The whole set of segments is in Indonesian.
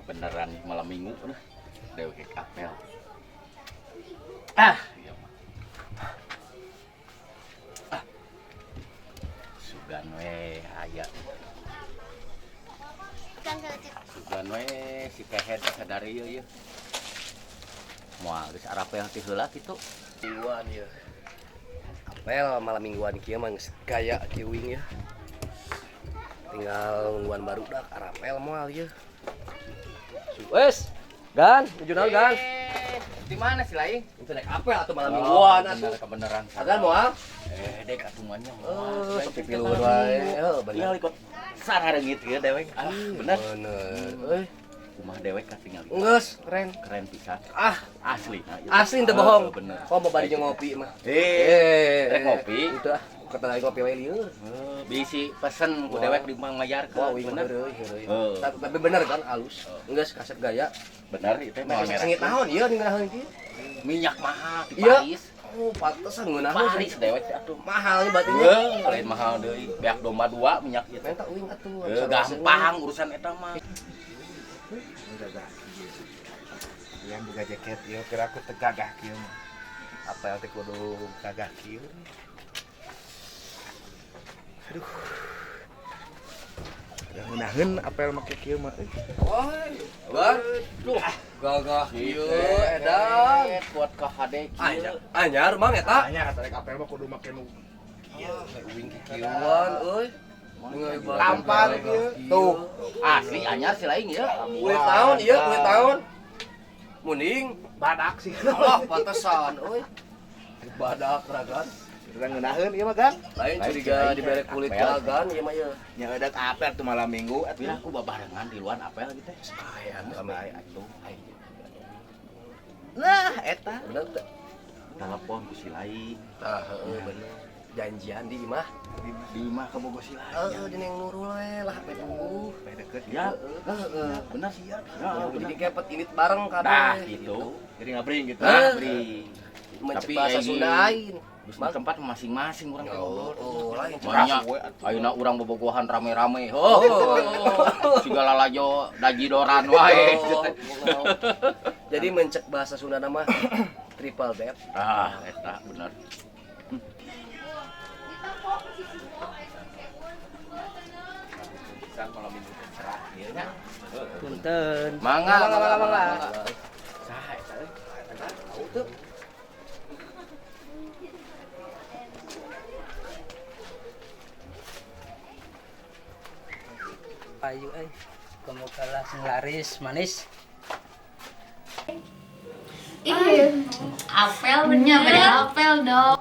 beneran malam minggu nah dewe apel iya mah sugan we aya sugan we si kehet sadari ieu moal geus arapel ti heula kitu mingguan ya apel malam mingguan kieu mah geus gaya kieu wing ya tinggal mingguan baru dah arapel moal ya wes gan nuju naon gan di mana sih lain itu naik apel atau malam mingguan atuh kebenaran agan moal dek atumannya sepi piluhur wae bener ikut sarareungit ieu dewek bener bener kumaha dewek katingal geus keren keren pisan asli asli teu bohong bener kok mau bari ngopi mah rek ngopi itu kata lagi ngopi wae lieur bisi pesen ku dewek di mangayar wah bener tapi bener kan alus geus kaset gaya bener itu mah merah sengit naon ieu ninggalin kieu minyak mahal di Iya. Paris oh pantesan ngeunaheun Paris dewek atuh mahal batunya lain mahal deui beak domba dua minyak ieu minta uing atuh gampang urusan eta mah yang buka jaket ieu kira aku teu gagah kieu mah apel teh kudu gagah kieu aduh yang ngeunaheun apel make kieu mah Bang, duh, gagah kieu edan. buat ka HD kieu. Anyar mang eta. tanya kata rek apel mah kudu make nu Uing kieuan euy. Tampar kieu tuh Asli anyar si lain ya. Kulit taun ieu, kulit taun. Munding badak sih Allah pantesan euy. Badak ragan. urang ngeunaheun ieu mah gan Lain curiga dibere kulit gagan ieu mah ieu. nya eudeuk apel tuh malam minggu Bila aku babarengan di luar apel gitu. Aya Sampai atuh. nah eta bener teh. Telepon ku si lain. Tah heueuh bener. Janjian di imah. Di imah ke Bogor si lain. Heeh, di Neng Nurul we lah hape tunggu. deket Ya, Heeh. benar sih ya. Jadi kepet init bareng Nah, kabeh. gitu. jadi ngabring gitu Beri. Mencek Tapi bahasa ini- Sundain. Di tempat masing-masing orang ngobrol. Oh, lain Banyak. Ayeuna urang bobogohan rame-rame. Oh. Segala lajo dajidoran wae. Jadi mencek bahasa Sunda nama triple death. Eta bener. Bisa malam minggu cerah ieu nya. Punten. Mangga. Saha eta euy? Tahu teu? Ayo kamu kalah laris manis. Apel bener apel dong.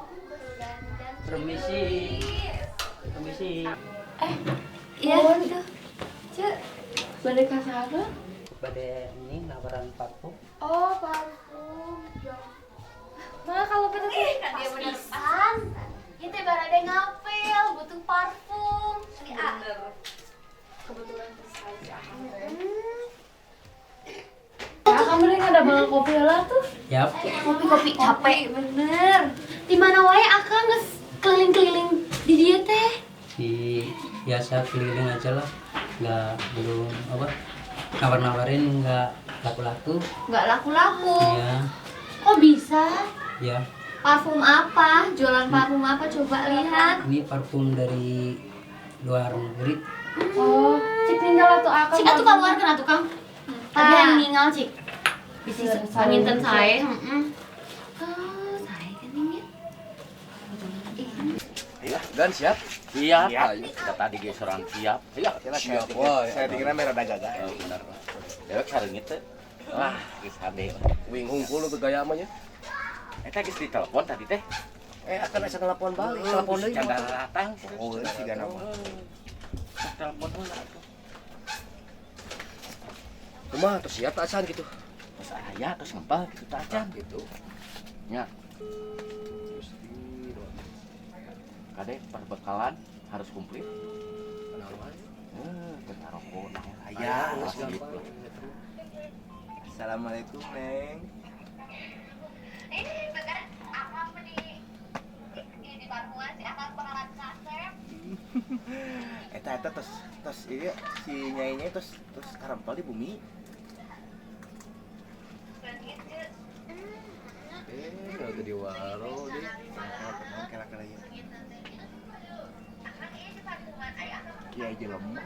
Permisi. Permisi. Iya tuh. Cek, balik ke sana. Pada ini nawaran parfum. Oh, parfum. Nah, kalau kita tuh dia beneran. Kita barade ngapel, butuh parfum. Bener. Kebetulan saja. Kamu nih ada bawa kopi lah tuh. Yap. Kopi capek bener. Di mana wae akang geus keliling-keliling di dia teh. Di biasa keliling aja lah. Nggak belum apa? Nawar-nawarin nggak laku-laku. Nggak laku-laku. Iya. Kok bisa? Ya. Parfum apa? Jualan parfum apa? Coba lihat. Ini parfum dari luar negeri. Oh, cik tinggal atau akang? Cik atuh keluarkan atuh Kang. Tapi yang ninggal cik. Bisa panginten saya. Oh, saya kan ini. Iya, gan siap. Siap. Siap. Kita tadi ge sorang siap. Siap. Siap, wah. saya dikira merah gagah Bener. Dewek sareungit teh. Wah, geus hade. Wing hungkul untuk gaya mah nya. Eta geus ditelepon tadi teh. Akan asa telepon balik, telepon deui. Canda datang. oh si gana mah Telepon heula atuh. Kumaha tuh siap tak acan gitu. Terus aya terus ngempal gitu teh acan. Gitu. Nya. Kade perbekalan harus komplit. Kita rokok nah aya geus gitu. gampang. assalamualaikum neng eta terus iya si nyai terus karempel di bumi Enggak tadi waro deh. Tenang kira-kira ya. Kiai jelema.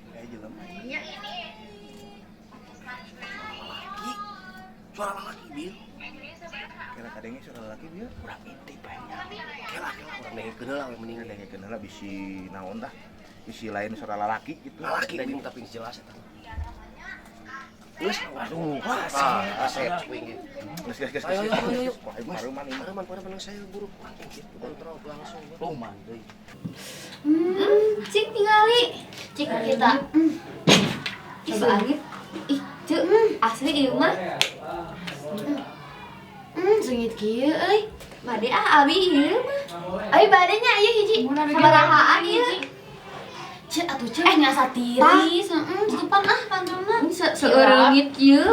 Kiai jelema. Suara laki Bil. Kira kadangnya suara laki Bil. Urang intip banyak. Kira Orang nengin kenal lah mending kadangnya kenal bisi naon tah. Bisi lain suara lalaki gitu. laki tadi tapi jelas eta. Geus, Aduh, asep swing. Gas. Ayo. Paruman ini. Pareman saya buru langsung gitu. Kontrol langsung. Luman deui. Cik tinggali. Cik kita. Coba angin. Ih, cek. Asli ieu mah. Sengit kieu euy. Bade abi ieu mah. Euy bade nya ieu hiji. Sabarahaan ieu. Cek atuh cek nyasa tiris. Tutupan pantalna. Seureungit kieu.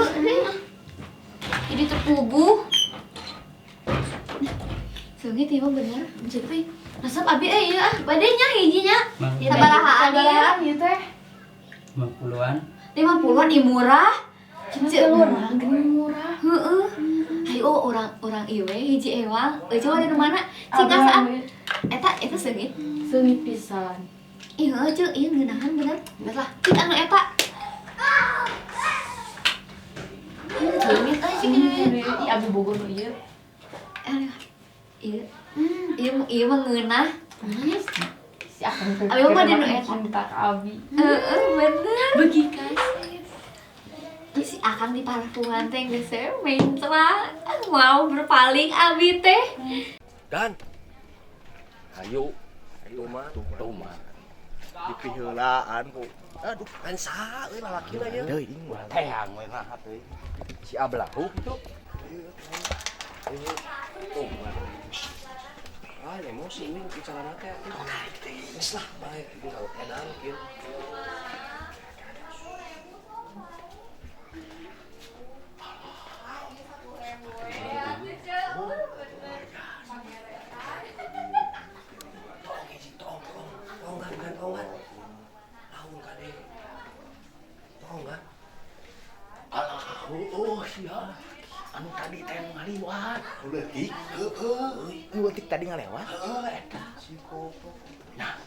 Jadi terpuguh. Sengit ieu mah bener. Cek teh. Resep abi ieu bade nya hijinya. Sabarahaan ieu teh. 50-an. 50-an ih murah. Cek Orang gini murah. heeh. Hayu orang ieu we hiji ewang. Coba di mana? Cik ngasaan. Eta seungit. Seungit pisan. Ih heuh ceu ieu ngeunahan bener. Geus lah. Cik anu eta. Seungit euy cik ieu. Ih, abi bogo nu ieu. Ieu mah ngeunah. Si akan Abi mah di nu eta. cinta ke abi. Heeh bener. Bagi kasih. Si Akang di parfuman teh geus main celah. Mau berpaling abi teh. Dan ayo mah Tuh mah. Dipiheulaan ku. aduh kan saha euy lalaki na ieu Teuing mah. Teang we nah teuing. si ablahu gitu Tuh mah. emosi ini bicara teh geus lah bae kalau edan kieu Sia. Anu tadi teh ngaliwat. Leutik. Heueuh. Leutik tadi ngalewat. Eta si goblok. Nah.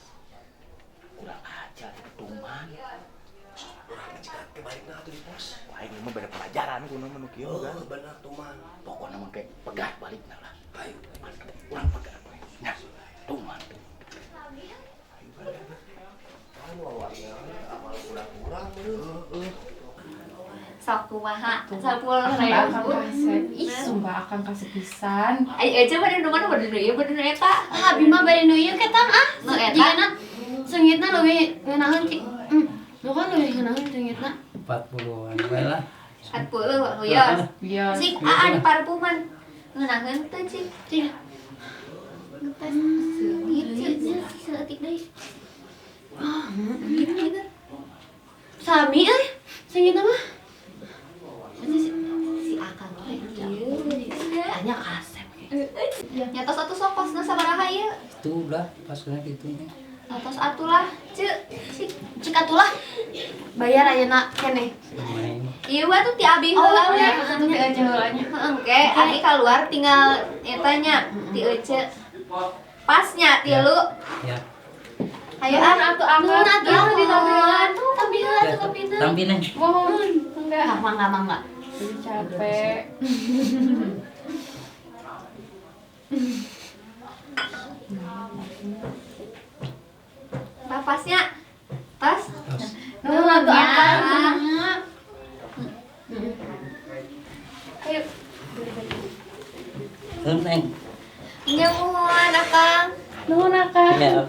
Kurang ajar tuman. urang cegat ke balikna atuh di pos Wah, ini mah beda pelajaran kuno menu kieu kan. bener tuh man Pokoknya mah kayak pegat balikna lah. ayo Urang pegat we. Nah, tuman. anu awalnya amal kurang-kurang bener Sok kumaha? 10.000. Akan kasih. Ih, sumpah akan kasih pisan. Ayo coba di mana bener ieu bener eta. Abi mah bari nu ieu ketang ah. Nu eta. Jigana seungitna leuwih ngeunaheun cik. Nu kan leuwih ngeunaheun seungitna. 40-an we lah. 40 Yos. Iya. Cik di parfuman. Ngeunaheun teh cik. Cik. Ngetes seungit cik seutik deui. Gitu. Sami euy. Seungitna mah. Si Akang teh ieu. Tanya kasep. Nyatos atuh sok kosna sabaraha ieu? Itu udah pas kena gitu. Nyatos atulah ceuk. Cik atulah. Bayar ayeuna keneh. Main. Ieu mah tuh ti abi heula we. Atuh teh aja heulanya. Engke abi keluar tinggal eta nya ti ece. Pasnya tilu. Ya. Hayu Atuh angkat. atuh di tampilan. Tapi heula Ya, tuh kapina. tampilin. Mohon. Enggak. Mangga. Jadi capek. Pasnya. Pas. Terus Nuhun atuh Ya. angkat. Ayo. neng. Nyuwun Akang. Nuhun akang. Ya.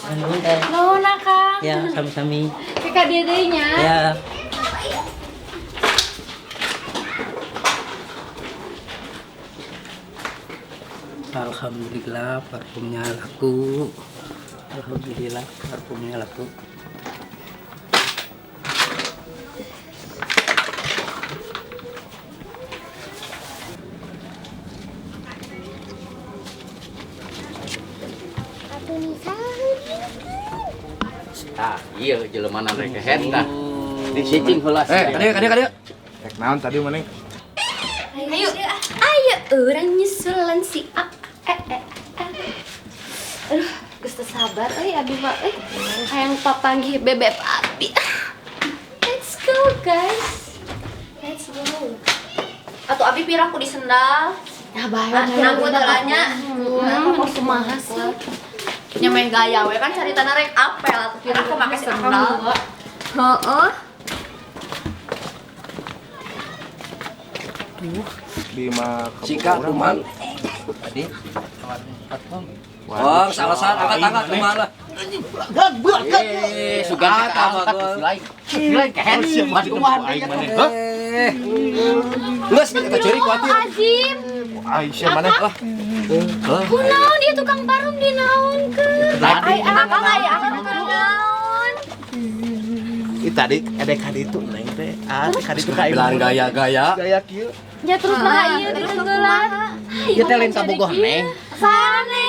Nuhun teh. Nuhun akang. Ya, sami-sami. Kika dia deui nya. Ya. Alhamdulillah parfumnya laku. Alhamdulillah parfumnya laku. Tah, iya jelemanan rek eta. Disicing heula. Kadeu. Rek naon tadi mana? Ayo orang nyusulan si A. Geus teu sabar abi mah hayang papanggih bebek abi. Let's go guys. Let's go. Atau abi piraku di sendal. Nah, bahaya. Nanggu telanya. Mau kumaha sih? Nyameh gaya we kan caritana rek apel atuh piraku make sendal. Heeh. Lima Cika kumaha? Tadi. Wah, salah angkat kumaha lah. Sugan angkat lain kehen baduan deui nya. Geus kita curi kuatir. Azim, Aisyah mana? kunaon dia tukang parung di naonkeun? Ai akang aya akang tukang naon? Tadi ada kali itu neng teh. Kali itu Bilang gaya-gaya. gaya kieu. Ya terus mah ieu ditenggelan. Ieu teh lain kabogoh neng. Sane.